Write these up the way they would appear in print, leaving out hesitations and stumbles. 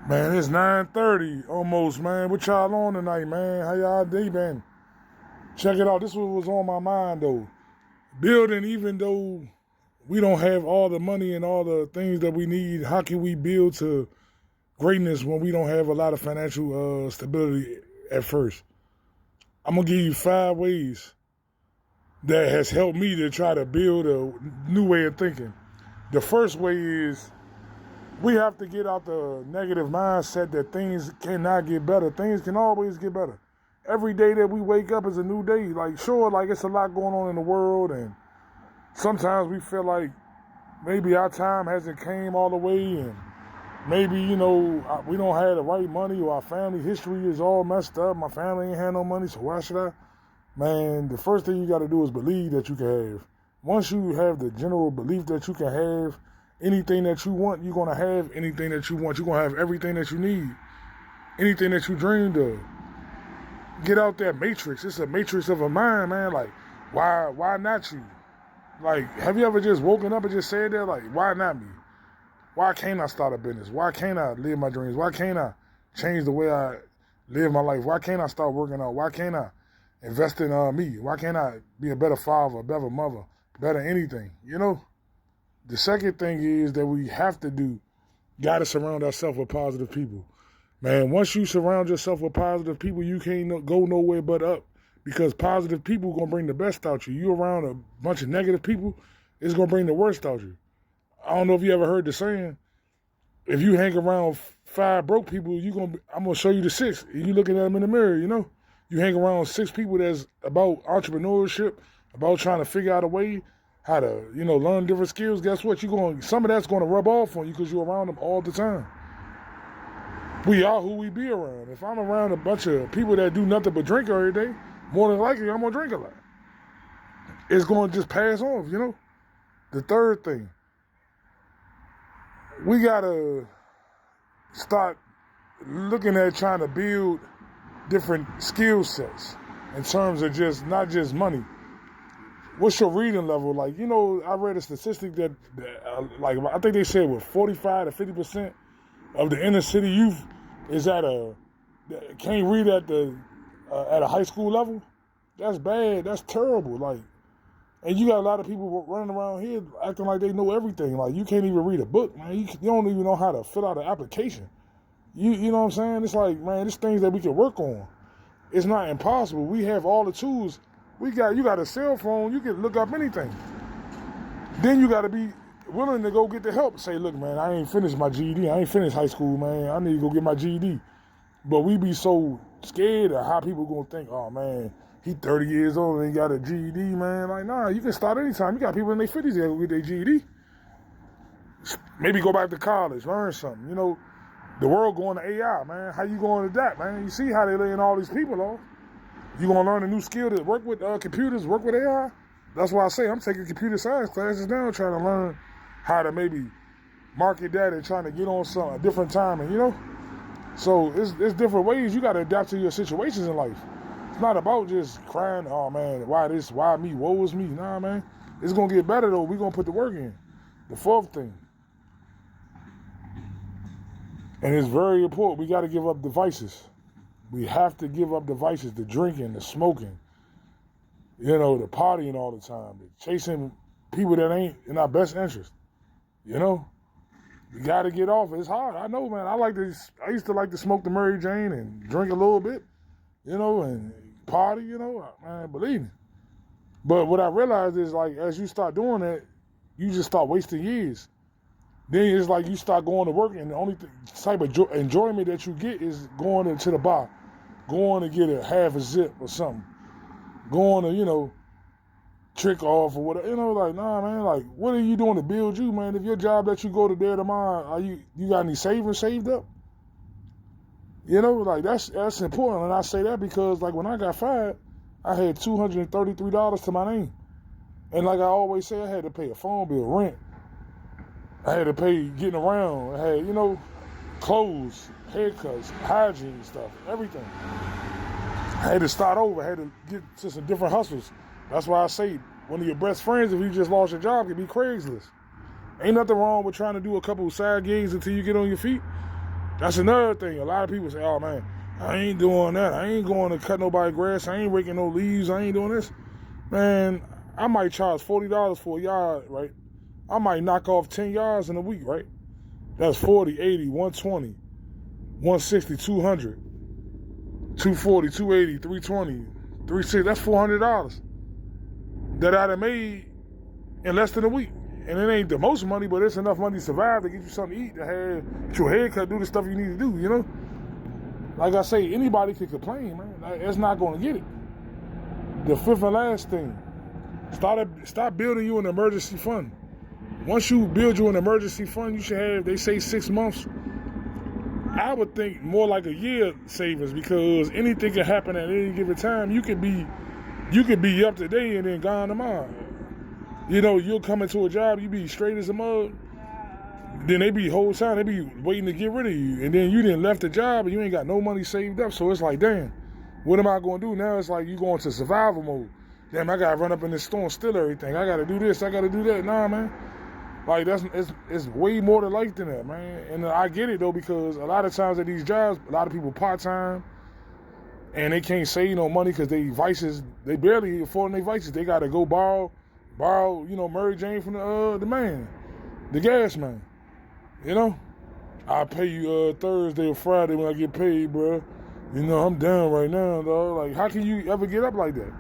Man, it's 9:30 almost, man. What y'all on tonight, man? How y'all day been? Check it out. This was on my mind, though. Building, even though we don't have all the money and all the things that we need, how can we build to greatness when we don't have a lot of financial stability at first? I'm going to give you 5 ways that has helped me to try to build a new way of thinking. The first way is we have to get out the negative mindset that things cannot get better. Things can always get better. Every day that we wake up is a new day. Like, sure, like it's a lot going on in the world, and sometimes we feel like maybe our time hasn't came all the way, and maybe, we don't have the right money, or our family history is all messed up. My family ain't had no money, so why should I? Man, the first thing you got to do is believe that you can have. Once you have the general belief that you can have anything that you want, you're going to have anything that you want. You're going to have everything that you need, anything that you dreamed of. Get out that matrix. It's a matrix of a mind, man. Like, why not you? Like, have you ever just woken up and just said that? Like, why not me? Why can't I start a business? Why can't I live my dreams? Why can't I change the way I live my life? Why can't I start working out? Why can't I invest in me? Why can't I be a better father, a better mother, better anything? The second thing is that we have to got to surround ourselves with positive people. Man, once you surround yourself with positive people, you can't go nowhere but up, because positive people going to bring the best out you. You around a bunch of negative people, it's going to bring the worst out you. I don't know if you ever heard the saying, if you hang around 5 broke people, I'm going to show you the 6. You looking at them in the mirror, You hang around 6 people that's about entrepreneurship, about trying to figure out a way how to, learn different skills. Guess what? Some of that's going to rub off on you because you're around them all the time. We are who we be around. If I'm around a bunch of people that do nothing but drink every day, more than likely I'm going to drink a lot. It's going to just pass off, The third thing, we got to start looking at trying to build different skill sets in terms of not just money. What's your reading level? Like, I read a statistic that I think they said 45 to 50% of the inner city youth is can't read at a high school level. That's bad. That's terrible. Like, and you got a lot of people running around here acting like they know everything. Like, you can't even read a book, man. You don't even know how to fill out an application. You know what I'm saying? It's like, man, there's things that we can work on. It's not impossible. We have all the tools. You got a cell phone. You can look up anything. Then you got to be willing to go get the help. Say, look, man, I ain't finished my GED. I ain't finished high school, man. I need to go get my GED. But we be so scared of how people going to think, oh, man, he 30 years old and he got a GED, man. Like, nah, you can start anytime. You got people in their 50s that go get their GED. Maybe go back to college, learn something. The world going to AI, man. How you going to that, man? You see how they laying all these people off. You going to learn a new skill to work with computers, work with AI? That's why I say I'm taking computer science classes now, trying to learn how to maybe market that and trying to get on a different timing, So it's different ways you got to adapt to your situations in life. It's not about just crying, oh, man, why this, why me, woe is me. Nah, man. It's going to get better, though. We're going to put the work in. The fourth thing, and it's very important, we got to give up devices. We have to give up devices, the drinking, the smoking, the partying all the time, the chasing people that ain't in our best interest. You got to get off. It's hard. I know, man. I used to like to smoke the Mary Jane and drink a little bit, and party, man, believe me. But what I realized is, like, as you start doing that, you just start wasting years. Then it's like you start going to work, and the only type of enjoyment that you get is going into the bar, going to get a half a zip or something, going to, trick off or whatever. Like, nah, man, like, what are you doing to build you, man? If your job lets you go to there tomorrow, you got any savings saved up? Like, that's important. And I say that because, like, when I got fired, I had $233 to my name. And like I always say, I had to pay a phone bill, rent. I had to pay getting around. I had, clothes, haircuts, hygiene stuff, everything. I had to start over. I had to get to some different hustles. That's why I say one of your best friends, if you just lost your job, could be Craigslist. Ain't nothing wrong with trying to do a couple of side gigs until you get on your feet. That's another thing. A lot of people say, oh man, I ain't doing that. I ain't going to cut nobody grass. I ain't raking no leaves. I ain't doing this. Man, I might charge $40 for a yard, right? I might knock off 10 yards in a week, right? That's 40, 80, 120, 160, 200, 240, 280, 320, 360. That's $400 that I'd have made in less than a week. And it ain't the most money, but it's enough money to survive, to get you something to eat, to have get your haircut, do the stuff you need to do, you know? Like I say, anybody can complain, man. It's not going to get it. The fifth and last thing, stop building you an emergency fund. Once you build you an emergency fund, you should have, they say 6 months. I would think more like a year savings, because anything can happen at any given time. You could be up today and then gone tomorrow. You know, you'll come into a job, you be straight as a mug. Then they be whole time, they be waiting to get rid of you. And then you done left the job and you ain't got no money saved up. So it's like, damn, what am I going to do? Now it's like you going to survival mode. Damn, I got to run up in this store and steal everything. I got to do this, I got to do that. Nah, man. Like, it's way more to life than that, man. And I get it, though, because a lot of times at these jobs, a lot of people part-time, and they can't save no money because they vices, they barely affording their vices. They got to go borrow, you know, Mary Jane from the man, the gas man. You know, I'll pay you Thursday or Friday when I get paid, bro. You know, I'm down right now, dog. Like, how can you ever get up like that?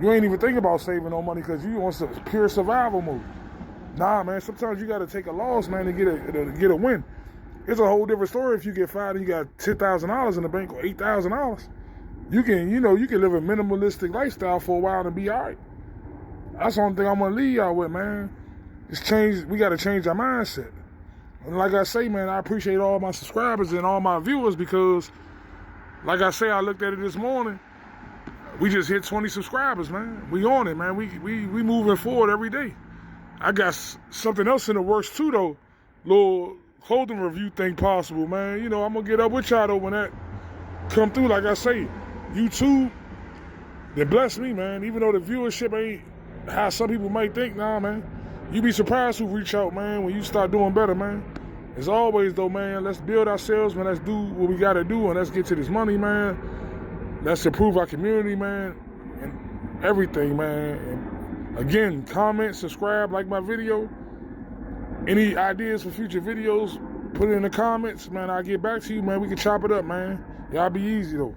You ain't even thinking about saving no money because you want some pure survival mode. Nah, man, sometimes you got to take a loss, man, to get a win. It's a whole different story if you get fired and you got $10,000 in the bank or $8,000. You can live a minimalistic lifestyle for a while and be all right. That's the only thing I'm going to leave y'all with, man. We got to change our mindset. And like I say, man, I appreciate all my subscribers and all my viewers because, like I say, I looked at it this morning. We just hit 20 subscribers, man. We on it, man. We moving forward every day. I got something else in the works too, though. Little clothing review thing possible, man. You know, I'm going to get up with y'all, though, when that come through. Like I say, YouTube, they bless me, man. Even though the viewership ain't how some people might think, nah, man. You be surprised who reach out, man, when you start doing better, man. As always, though, man, let's build ourselves, man. Let's do what we got to do, and let's get to this money, man. Let's improve our community, man, and everything, man. And again, comment, subscribe, like my video. Any ideas for future videos, put it in the comments, man. I'll get back to you, man. We can chop it up, man. Y'all be easy, though.